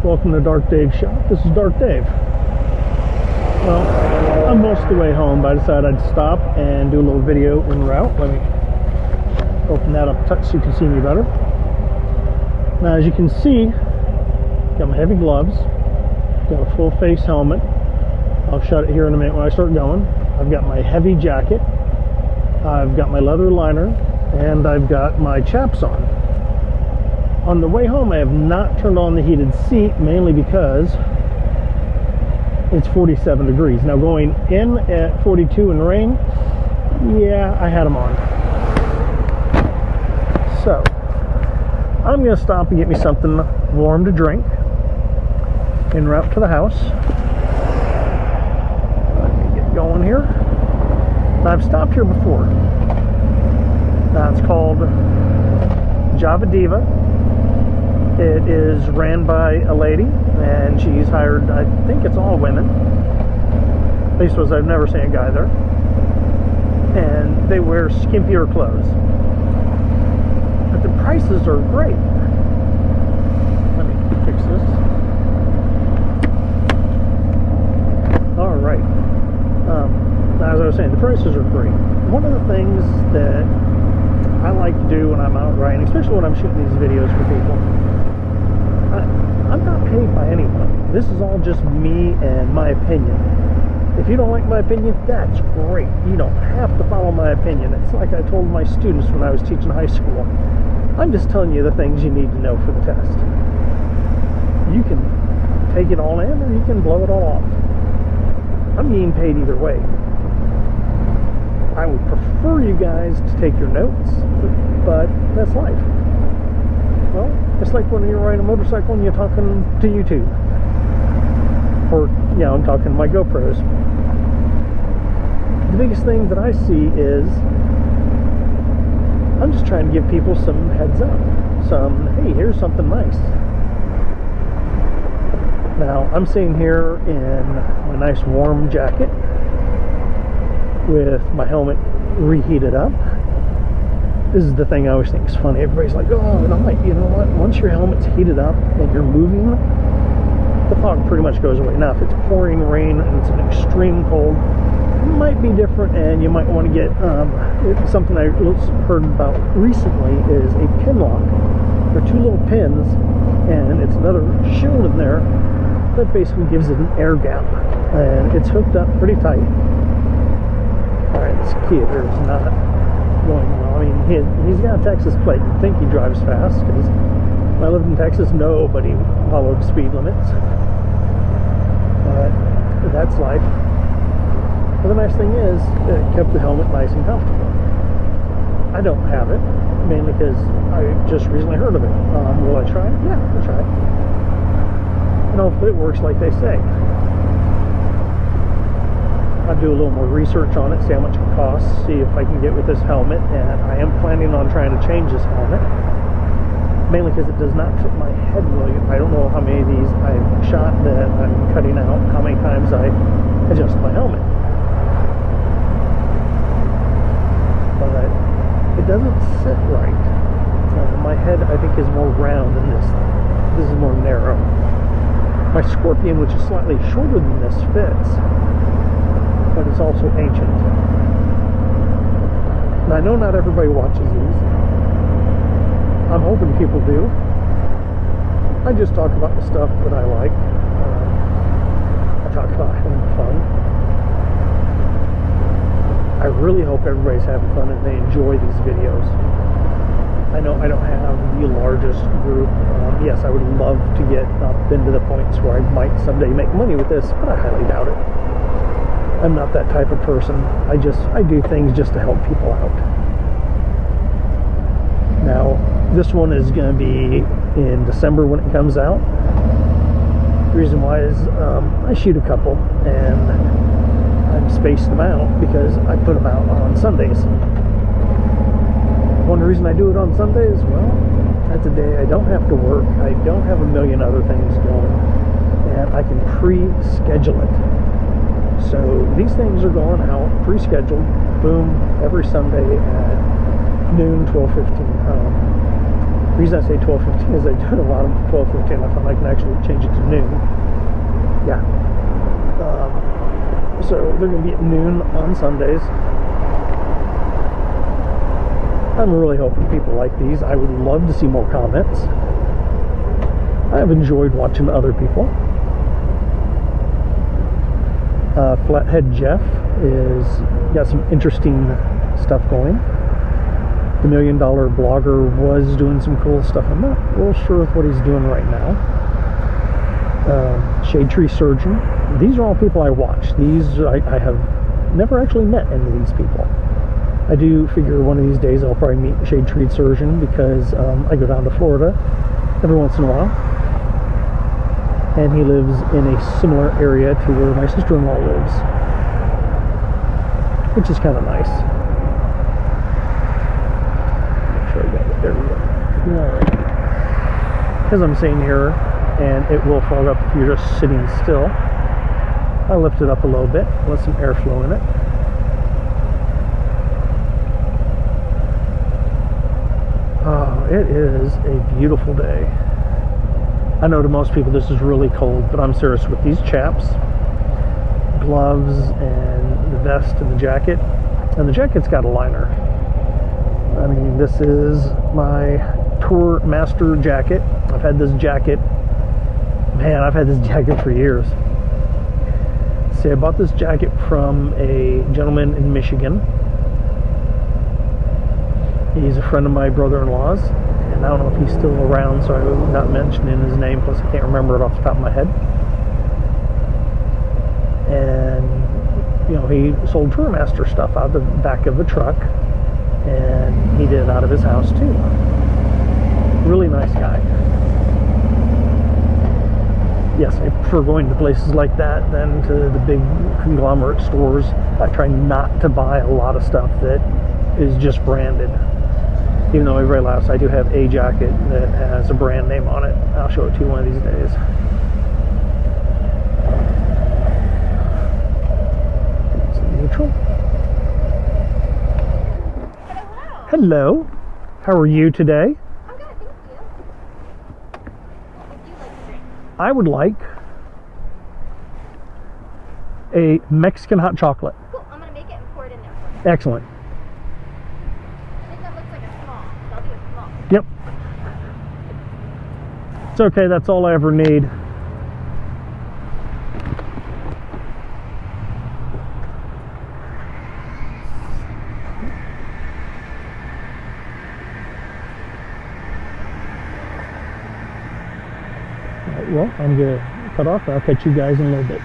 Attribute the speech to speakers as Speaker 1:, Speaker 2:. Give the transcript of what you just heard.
Speaker 1: Welcome to Dark Dave's shop. This is Dark Dave. Well, I'm most of the way home, but I decided I'd stop and do a little video en route. Let me open that up a touch so you can see me better. Now, as you can see, got my heavy gloves, got a full face helmet. I'll shut it here in a minute when I start going. I've got my heavy jacket, I've got my leather liner, and I've got my chaps on. On the way home, I have not turned on the heated seat, mainly because it's 47 degrees. Now, going in at 42 in rain, yeah, I had them on. So, I'm going to stop and get me something warm to drink en route to the house. Let me get going here. Now, I've stopped here before. Now, it's called Java Diva. It is ran by a lady, and she's hired, I think it's all women. At least I've never seen a guy there. And they wear skimpier clothes. But the prices are great. Let me fix this. Alright. As I was saying, the prices are great. One of the things that I like to do when I'm out riding, especially when I'm shooting these videos for people, I'm not paid by anyone. This is all just me and my opinion. If you don't like my opinion, that's great. You don't have to follow my opinion. It's like I told my students when I was teaching high school. I'm just telling you the things you need to know for the test. You can take it all in, or you can blow it all off. I'm being paid either way. I would prefer you guys to take your notes, but that's life. Well, it's like when you're riding a motorcycle and you're talking to YouTube. Or, you know, I'm talking to my GoPros. The biggest thing that I see is I'm just trying to give people some heads up. Some, hey, here's something nice. Now, I'm sitting here in my nice warm jacket with my helmet reheated up. This is the thing I always think is funny. Everybody's like, oh, and I'm like, you know what? Once your helmet's heated up and you're moving, the fog pretty much goes away. Now, if it's pouring rain and it's an extreme cold, it might be different, and you might want to get something I heard about recently is a pin lock. There are two little pins, and it's another shield in there that basically gives it an air gap, and it's hooked up pretty tight. All right, this kid here is not going well. I mean, he's got a Texas plate. I think he drives fast, because when I lived in Texas, nobody followed speed limits. But that's life. But the nice thing is, it kept the helmet nice and comfortable. I don't have it, mainly because I just recently heard of it. Will I try it? Yeah, I'll try it. And hopefully it works like they say. I'll do a little more research on it, see how much it costs, see if I can get with this helmet, and I am planning on trying to change this helmet, mainly because it does not fit my head well. I don't know how many of these I've shot that I'm cutting out, how many times I adjust my helmet. But it doesn't sit right. My head, I think, is more round than this thing. This is more narrow. My Scorpion, which is slightly shorter than this, fits, but it's also ancient. Now, I know not everybody watches these. I'm hoping people do. I just talk about the stuff that I like. I talk about having fun. I really hope everybody's having fun and they enjoy these videos. I know I don't have the largest group. Yes, I would love to get up into the points where I might someday make money with this, but I highly doubt it. I'm not that type of person. I do things just to help people out. Now, this one is going to be in December when it comes out. The reason why is I shoot a couple, and I'm spacing them out because I put them out on Sundays. One reason I do it on Sundays, well, that's a day I don't have to work. I don't have a million other things going, and I can pre-schedule it. So these things are going out pre-scheduled, boom, every Sunday at noon, 12:15. The reason I say 12:15 is I do a lot of 12:15. I find I can actually change it to noon. Yeah. So they're going to be at noon on Sundays. I'm really hoping people like these. I would love to see more comments. I've enjoyed watching other people. Flathead Jeff is got some interesting stuff going. The $1 Million Blogger was doing some cool stuff. I'm not real sure with what he's doing right now. Shade Tree Surgeon. These are all people I watch. These I have never actually met any of these people. I do figure one of these days I'll probably meet Shade Tree Surgeon because I go down to Florida every once in a while. And he lives in a similar area to where my sister-in-law lives, which is kind of nice. Make sure I got it. There we go. Alright. As I'm saying here, and it will fog up if you're just sitting still, I lift it up a little bit, let some airflow in it. Oh, it is a beautiful day. I know to most people this is really cold, but I'm serious with these chaps, gloves, and the vest and the jacket. And the jacket's got a liner. I mean, this is my Tour Master jacket. I've had this jacket, man, I've had this jacket for years. See, I bought this jacket from a gentleman in Michigan. He's a friend of my brother-in-law's. And I don't know if he's still around, so I'm not mentioning his name, plus I can't remember it off the top of my head. And, you know, he sold Tourmaster stuff out the back of the truck, and he did it out of his house, too. Really nice guy. Yes, I prefer going to places like that than to the big conglomerate stores. I try not to buy a lot of stuff that is just branded. Even though everybody laughs, I do have a jacket that has a brand name on it. I'll show it to you one of these days. It's neutral. Hello. How are you today?
Speaker 2: I'm good, thank you. What would you like to drink?
Speaker 1: I would like a Mexican hot chocolate.
Speaker 2: Cool, I'm going to make it and pour it in there for you.
Speaker 1: Excellent.
Speaker 2: I think that looks like a small, so I'll do a small.
Speaker 1: Yep. It's okay, that's all I ever need. Alright, well, I'm going to cut off. I'll catch you guys in a little bit.